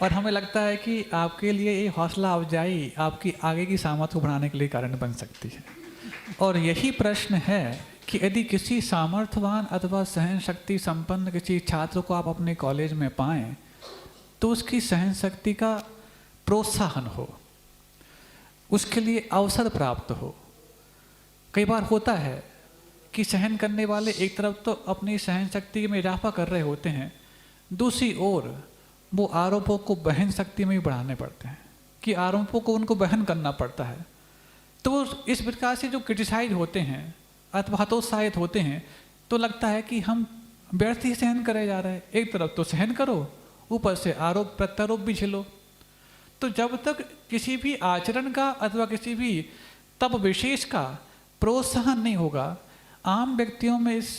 और हमें लगता है कि आपके लिए ये हौसला अफजाई आपकी आगे की सामर्थ्य को बढ़ाने के लिए कारण बन सकती है। और यही प्रश्न है कि यदि किसी सामर्थ्यवान अथवा सहन शक्ति संपन्न किसी छात्र को आप अपने कॉलेज में पाएं तो उसकी सहन शक्ति का प्रोत्साहन हो, उसके लिए अवसर प्राप्त हो। कई बार होता है कि सहन करने वाले एक तरफ तो अपनी सहन शक्ति में इजाफा कर रहे होते हैं, दूसरी ओर वो आरोपों को बहन शक्ति में भी बढ़ाने पड़ते हैं कि आरोपों को उनको बहन करना पड़ता है। तो वो इस प्रकार से जो क्रिटिसाइज होते हैं अथवा हतोत्साहित होते हैं तो लगता है कि हम व्यर्थ ही सहन करे जा रहे हैं। एक तरफ तो सहन करो, ऊपर से आरोप प्रत्यारोप भी झेलो। तो जब तक किसी भी आचरण का अथवा किसी भी तप विशेष का प्रोत्साहन नहीं होगा, आम व्यक्तियों में इस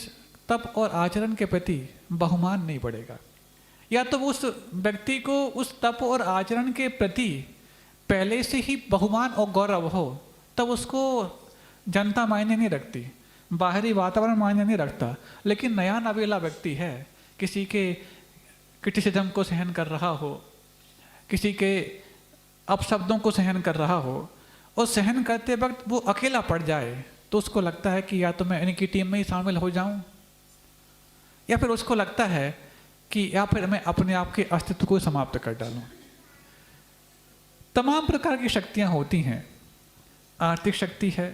तप और आचरण के प्रति बहुमान नहीं बढ़ेगा। या तो उस व्यक्ति को उस तप और आचरण के प्रति पहले से ही बहुमान और गौरव हो, तब उसको जनता मायने नहीं रखती, बाहरी वातावरण मायने नहीं रखता। लेकिन नया नवेला व्यक्ति है, किसी के क्रिटिसिज्म को सहन कर रहा हो, किसी के अपशब्दों को सहन कर रहा हो, और सहन करते वक्त वो अकेला पड़ जाए तो उसको लगता है कि या तो मैं इनकी टीम में ही शामिल हो जाऊं, या फिर उसको लगता है कि या फिर मैं अपने आप के अस्तित्व को समाप्त कर डालूं। तमाम प्रकार की शक्तियां होती हैं। आर्थिक शक्ति है,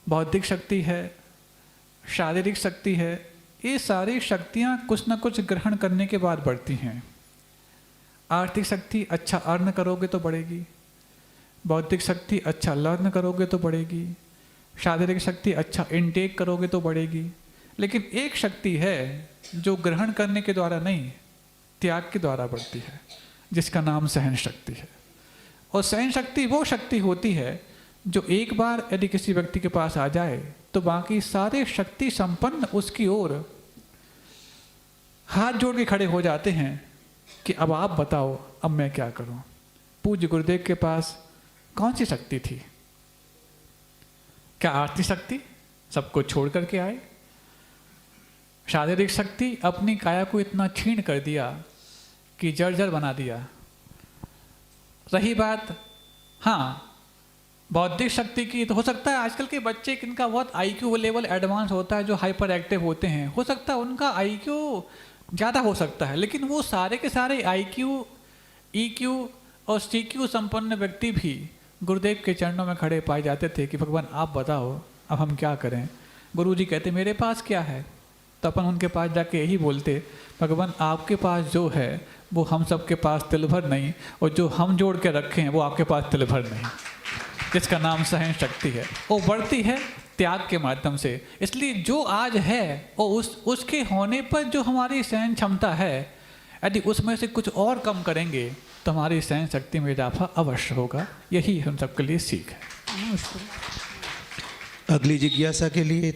बौद्धिक शक्ति है, शारीरिक शक्ति है। ये सारी शक्तियां कुछ न कुछ ग्रहण करने के बाद बढ़ती हैं। आर्थिक शक्ति अच्छा अर्न करोगे तो बढ़ेगी, बौद्धिक शक्ति अच्छा लर्न करोगे तो बढ़ेगी, शारीरिक शक्ति अच्छा इनटेक करोगे तो बढ़ेगी। लेकिन एक शक्ति है जो ग्रहण करने के द्वारा नहीं, त्याग के द्वारा बढ़ती है, जिसका नाम सहन शक्ति है। और सहन शक्ति वो शक्ति होती है जो एक बार यदि किसी व्यक्ति के पास आ जाए तो बाकी सारे शक्ति संपन्न उसकी ओर हाथ जोड़ के खड़े हो जाते हैं कि अब आप बताओ, अब मैं क्या करूं। पूज्य गुरुदेव के पास कौन सी शक्ति थी? क्या आर्थिक शक्ति सबको छोड़ करके आए? शारीरिक शक्ति अपनी काया को इतना क्षीण कर दिया कि जर्जर बना दिया। रही बात हाँ बौद्धिक शक्ति की, तो हो सकता है आजकल के बच्चे जिनका बहुत आईक्यू लेवल एडवांस होता है, जो हाइपर एक्टिव होते हैं, हो सकता है उनका आईक्यू ज़्यादा हो सकता है, लेकिन वो सारे के सारे आईक्यू, ईक्यू और सीक्यू संपन्न व्यक्ति भी गुरुदेव के चरणों में खड़े पाए जाते थे कि भगवान आप बताओ अब हम क्या करें। गुरुजी कहते मेरे पास क्या है, तो अपन उनके पास जाके यही बोलते भगवान आपके पास जो है वो हम सबके पास तिल भर नहीं, और जो हम जोड़ के रखे हैं वो आपके पास तिल भर नहीं, जिसका नाम सहन शक्ति है। वो बढ़ती है त्याग के माध्यम से। इसलिए जो आज है और उसके होने पर जो हमारी सहन क्षमता है, यदि उसमें से कुछ और कम करेंगे तो हमारी सहन शक्ति में इजाफा अवश्य होगा। यही हम सबके लिए सीख है। अगली जिज्ञासा के लिए